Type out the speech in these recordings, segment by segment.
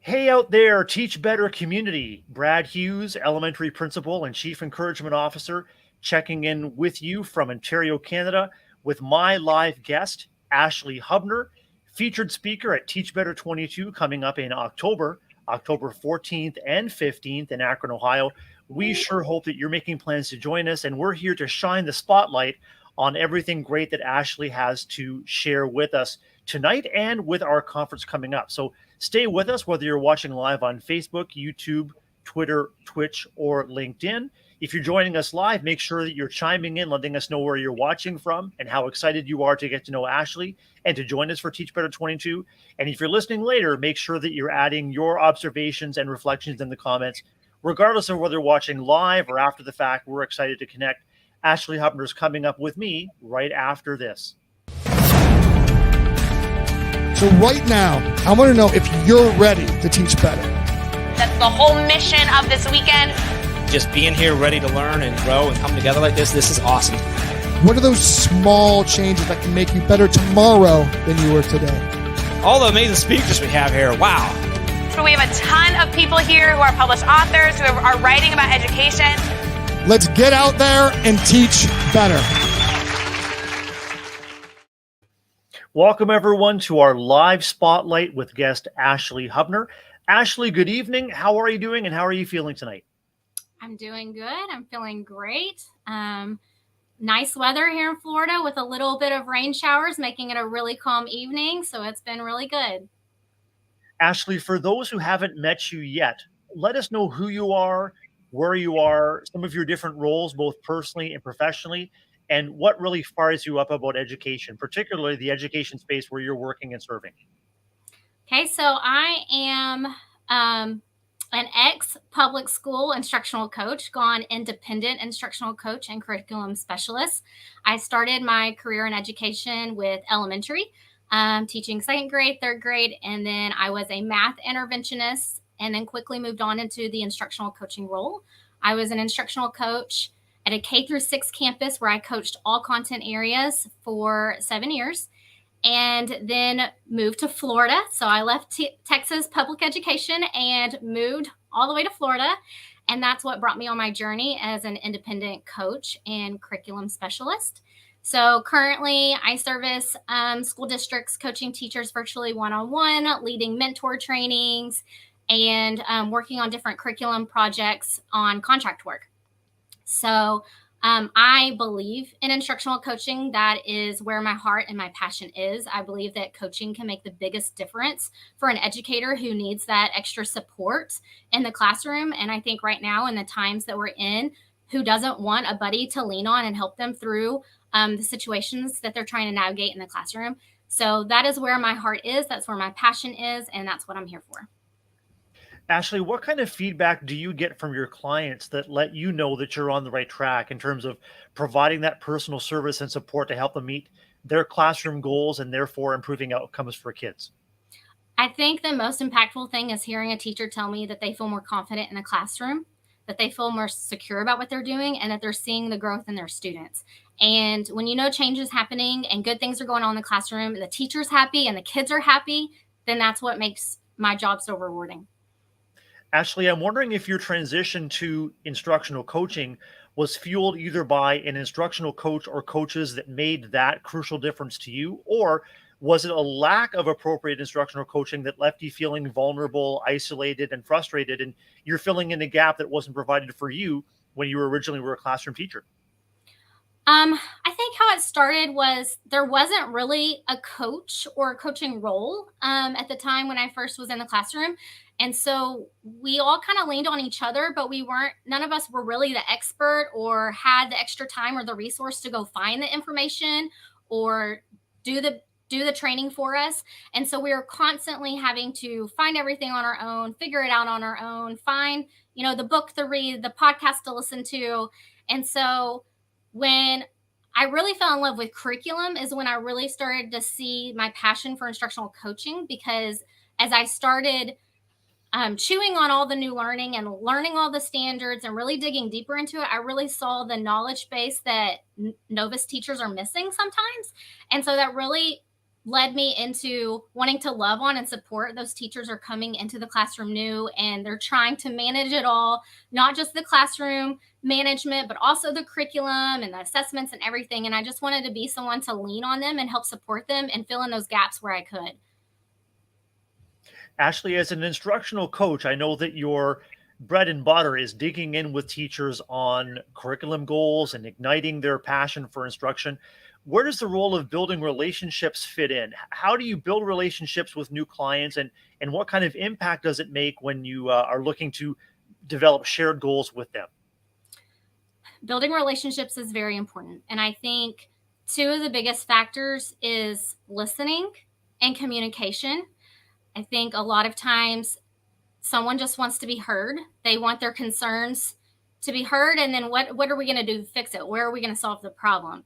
Hey out there, Teach Better community. Brad Hughes, elementary principal and chief encouragement officer, checking in with you from Ontario, Canada, with my live guest, Ashley Hubner, featured speaker at Teach Better 22 coming up in October 14th and 15th in Akron, Ohio. We sure hope that you're making plans to join us, and we're here to shine the spotlight on everything great that Ashley has to share with us tonight and with our conference coming up. So stay with us, whether you're watching live on Facebook, YouTube, Twitter, Twitch, or LinkedIn. If you're joining us live, make sure that you're chiming in, letting us know where you're watching from and how excited you are to get to know Ashley and to join us for Teach Better 22. And if you're listening later, make sure that you're adding your observations and reflections in the comments. Regardless of whether you're watching live or after the fact, we're excited to connect. Ashley Hubner is coming up with me right after this. So right now, I want to know if you're ready to teach better. That's the whole mission of this weekend. Just being here ready to learn and grow and come together like this is awesome. What are those small changes that can make you better tomorrow than you were today? All the amazing speakers we have here, wow. So we have a ton of people here who are published authors, who are writing about education. Let's get out there and teach better. Welcome, everyone, to our live spotlight with guest Ashley Hubner. Ashley, good evening. How are you doing and how are you feeling tonight? I'm doing good. I'm feeling great. Nice weather here in Florida with a little bit of rain showers, making it a really calm evening. So it's been really good. Ashley, for those who haven't met you yet, let us know who you are, where you are, some of your different roles, both personally and professionally, and what really fires you up about education, particularly the education space where you're working and serving. Okay, so I am an ex-public school instructional coach, gone independent instructional coach and curriculum specialist. I started my career in education with elementary, teaching second grade, third grade, and then I was a math interventionist and then quickly moved on into the instructional coaching role. I was an instructional coach at a K-6 campus where I coached all content areas for 7 years and then moved to Florida. So I left Texas public education and moved all the way to Florida. And that's what brought me on my journey as an independent coach and curriculum specialist. So currently I service school districts, coaching teachers virtually one-on-one, leading mentor trainings, and working on different curriculum projects on contract work. So I believe in instructional coaching. That is where my heart and my passion is. I believe that coaching can make the biggest difference for an educator who needs that extra support in the classroom. And I think right now in the times that we're in, who doesn't want a buddy to lean on and help them through the situations that they're trying to navigate in the classroom. So that is where my heart is. That's where my passion is. And that's what I'm here for. Ashley, what kind of feedback do you get from your clients that let you know that you're on the right track in terms of providing that personal service and support to help them meet their classroom goals and therefore improving outcomes for kids? I think the most impactful thing is hearing a teacher tell me that they feel more confident in the classroom, that they feel more secure about what they're doing, and that they're seeing the growth in their students. And when you know change is happening and good things are going on in the classroom, and the teacher's happy and the kids are happy, then that's what makes my job so rewarding. Ashley, I'm wondering if your transition to instructional coaching was fueled either by an instructional coach or coaches that made that crucial difference to you, or was it a lack of appropriate instructional coaching that left you feeling vulnerable, isolated, and frustrated, and you're filling in a gap that wasn't provided for you when you originally were a classroom teacher? I think how it started was there wasn't really a coach or a coaching role at the time when I first was in the classroom. And so we all kind of leaned on each other, but none of us were really the expert or had the extra time or the resource to go find the information or do the training for us. And so we were constantly having to find everything on our own, figure it out on our own, find, the book to read, the podcast to listen to. And so when I really fell in love with curriculum is when I really started to see my passion for instructional coaching, because as I started chewing on all the new learning and learning all the standards and really digging deeper into it, I really saw the knowledge base that novice teachers are missing sometimes. And so that really led me into wanting to love on and support those teachers are coming into the classroom new, and they're trying to manage it all, not just the classroom management, but also the curriculum and the assessments and everything. And I just wanted to be someone to lean on them and help support them and fill in those gaps where I could. Ashley, as an instructional coach, I know that your bread and butter is digging in with teachers on curriculum goals and igniting their passion for instruction. Where does the role of building relationships fit in? How do you build relationships with new clients, and what kind of impact does it make when you are looking to develop shared goals with them? Building relationships is very important. And I think two of the biggest factors is listening and communication. I think a lot of times someone just wants to be heard. They want their concerns to be heard. And then what are we going to do to fix it? Where are we going to solve the problem?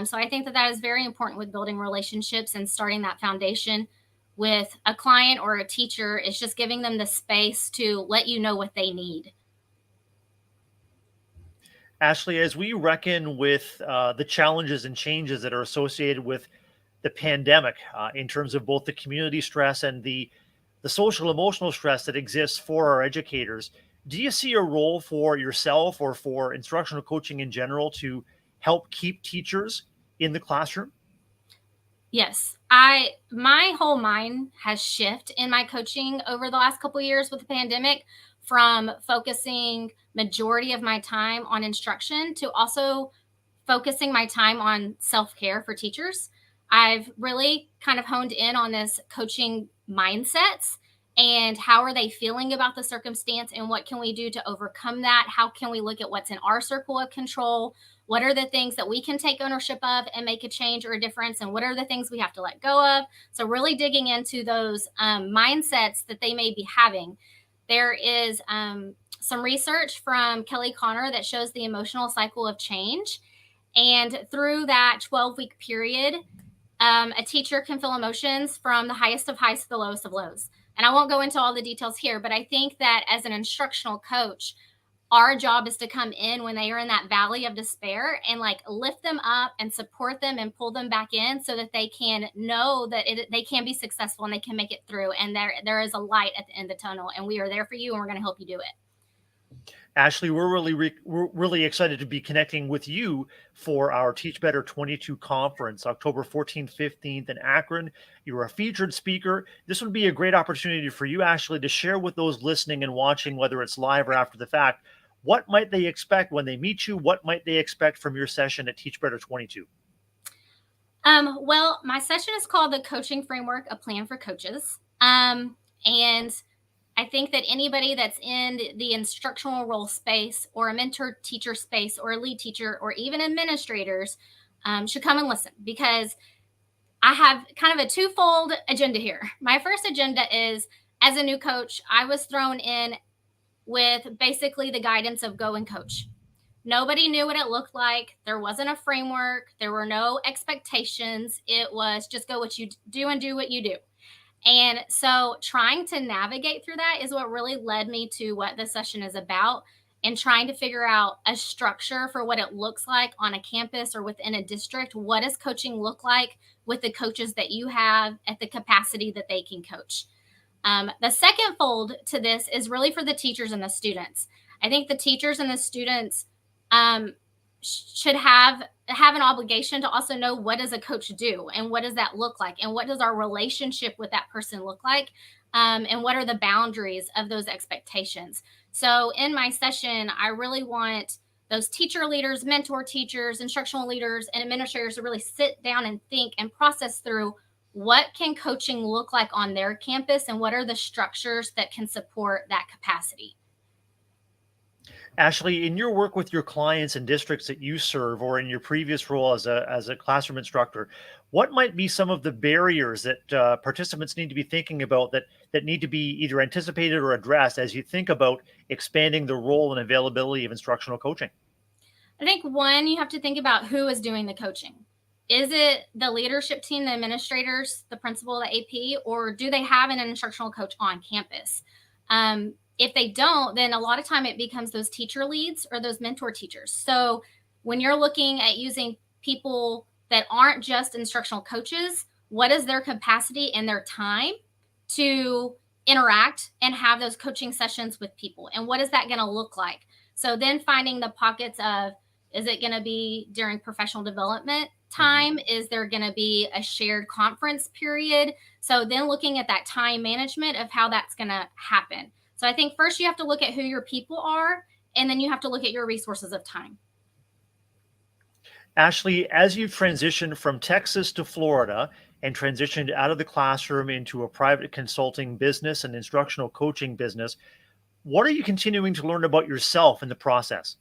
So I think that that is very important with building relationships and starting that foundation with a client or a teacher. Is just giving them the space to let you know what they need. Ashley, as we reckon with the challenges and changes that are associated with the pandemic in terms of both the community stress and the social emotional stress that exists for our educators, do you see a role for yourself or for instructional coaching in general to help keep teachers in the classroom? Yes, my whole mind has shifted in my coaching over the last couple of years with the pandemic, from focusing majority of my time on instruction to also focusing my time on self-care for teachers. I've really kind of honed in on this coaching mindsets and how are they feeling about the circumstance and what can we do to overcome that? How can we look at what's in our circle of control? What are the things that we can take ownership of and make a change or a difference? And what are the things we have to let go of? So really digging into those mindsets that they may be having. There is some research from Kelly Connor that shows the emotional cycle of change. And through that 12-week period, a teacher can feel emotions from the highest of highs to the lowest of lows. And I won't go into all the details here, but I think that as an instructional coach, our job is to come in when they are in that valley of despair and like lift them up and support them and pull them back in so that they can know that they can be successful and they can make it through. And there is a light at the end of the tunnel, and we are there for you and we're going to help you do it. Ashley, we're really excited to be connecting with you for our Teach Better 22 conference, October 14th, 15th in Akron. You're a featured speaker. This would be a great opportunity for you, Ashley, to share with those listening and watching, whether it's live or after the fact, what might they expect when they meet you? What might they expect from your session at Teach Better 22? Well, my session is called The Coaching Framework, A Plan for Coaches. And I think that anybody that's in the instructional role space or a mentor teacher space or a lead teacher or even administrators should come and listen, because I have kind of a twofold agenda here. My first agenda is, as a new coach, I was thrown in with basically the guidance of go and coach. Nobody knew what it looked like. There wasn't a framework. There were no expectations. It was just go what you do and do what you do. And so trying to navigate through that is what really led me to what this session is about, and trying to figure out a structure for what it looks like on a campus or within a district. What does coaching look like with the coaches that you have at the capacity that they can coach? The second fold to this is really for the teachers and the students. I think the teachers and the students should have an obligation to also know, what does a coach do and what does that look like and what does our relationship with that person look like, and what are the boundaries of those expectations. So in my session, I really want those teacher leaders, mentor teachers, instructional leaders, and administrators to really sit down and think and process through, what can coaching look like on their campus and what are the structures that can support that capacity. Ashley, in your work with your clients and districts that you serve, or in your previous role as a classroom instructor, what might be some of the barriers that participants need to be thinking about that need to be either anticipated or addressed as you think about expanding the role and availability of instructional coaching? I think one, you have to think about who is doing the coaching. Is it the leadership team, the administrators, the principal, the AP, or do they have an instructional coach on campus? If they don't, then a lot of time it becomes those teacher leads or those mentor teachers. So when you're looking at using people that aren't just instructional coaches, what is their capacity and their time to interact and have those coaching sessions with people, and what is that going to look like? So then finding the pockets of, is it going to be during professional development time? Is there going to be a shared conference period? So then looking at that time management of how that's going to happen. So I think first you have to look at who your people are, and then you have to look at your resources of time. Ashley, as you've transitioned from Texas to Florida and transitioned out of the classroom into a private consulting business and instructional coaching business, what are you continuing to learn about yourself in the process?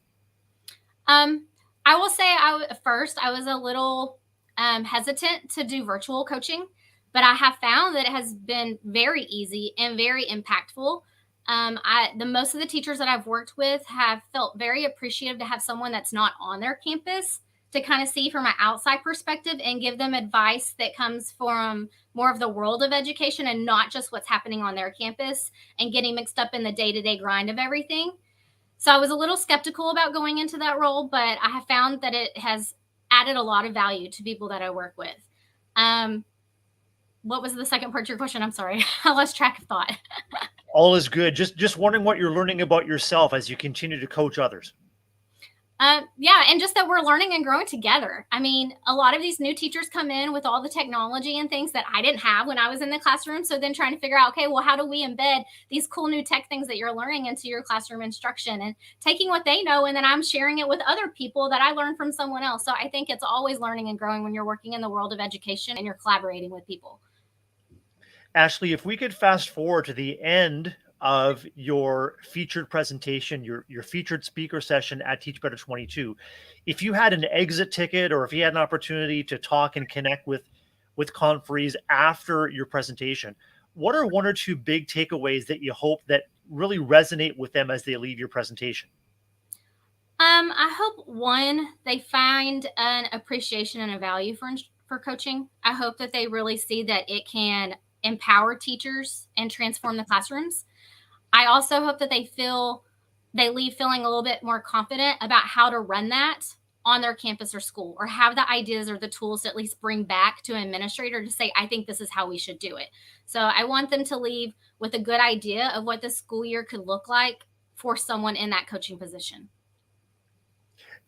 I will say first I was a little hesitant to do virtual coaching, but I have found that it has been very easy and very impactful. The most of the teachers that I've worked with have felt very appreciative to have someone that's not on their campus to kind of see from an outside perspective and give them advice that comes from more of the world of education and not just what's happening on their campus and getting mixed up in the day-to-day grind of everything. So I was a little skeptical about going into that role, but I have found that it has added a lot of value to people that I work with. What was the second part of your question? I'm sorry. I lost track of thought. All is good. Just wondering what you're learning about yourself as you continue to coach others. Yeah, and just that we're learning and growing together. I mean, a lot of these new teachers come in with all the technology and things that I didn't have when I was in the classroom. So then trying to figure out, okay, well, how do we embed these cool new tech things that you're learning into your classroom instruction, and taking what they know, and then I'm sharing it with other people that I learned from someone else. So I think it's always learning and growing when you're working in the world of education and you're collaborating with people. Ashley, if we could fast forward to the end of your featured presentation, your featured speaker session at Teach Better 22, if you had an exit ticket or if you had an opportunity to talk and connect with conferees after your presentation, what are one or two big takeaways that you hope that really resonate with them as they leave your presentation? I hope, one, they find an appreciation and a value for coaching. I hope that they really see that it can empower teachers and transform the classrooms. I also hope that they leave feeling a little bit more confident about how to run that on their campus or school, or have the ideas or the tools to at least bring back to an administrator to say, I think this is how we should do it. So I want them to leave with a good idea of what the school year could look like for someone in that coaching position.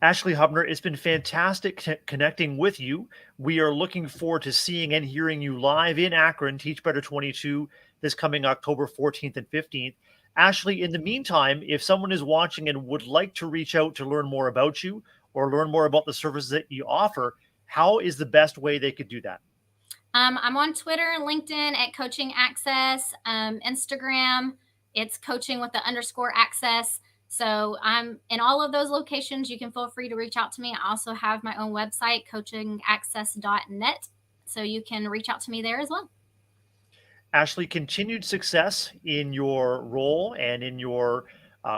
Ashley Hubner, it's been fantastic connecting with you. We are looking forward to seeing and hearing you live in Akron, Teach Better 22, this coming October 14th and 15th. Ashley, in the meantime, if someone is watching and would like to reach out to learn more about you or learn more about the services that you offer, how is the best way they could do that? I'm on Twitter and LinkedIn at Coaching Access, Instagram, it's coaching with the _access. So I'm in all of those locations. You can feel free to reach out to me. I also have my own website, coachingaccess.net. So you can reach out to me there as well. Ashley, continued success in your role and in your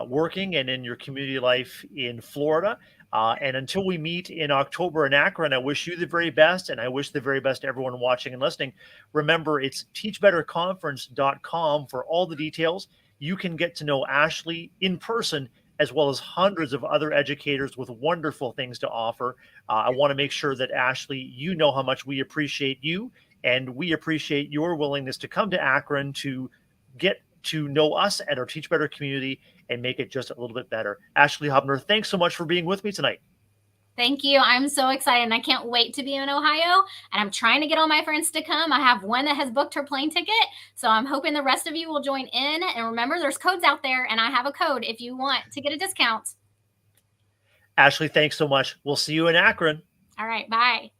working and in your community life in Florida. And until we meet in October in Akron, I wish you the very best, and I wish the very best to everyone watching and listening. Remember, it's teachbetterconference.com for all the details. You can get to know Ashley in person, as well as hundreds of other educators with wonderful things to offer. I want to make sure that, Ashley, you know how much we appreciate you, and we appreciate your willingness to come to Akron to get to know us and our Teach Better community and make it just a little bit better. Ashley Hubner, thanks so much for being with me tonight. Thank you. I'm so excited, and I can't wait to be in Ohio, and I'm trying to get all my friends to come. I have one that has booked her plane ticket, so I'm hoping the rest of you will join in. And remember, there's codes out there, and I have a code if you want to get a discount. Ashley, thanks so much. We'll see you in Akron. All right. Bye.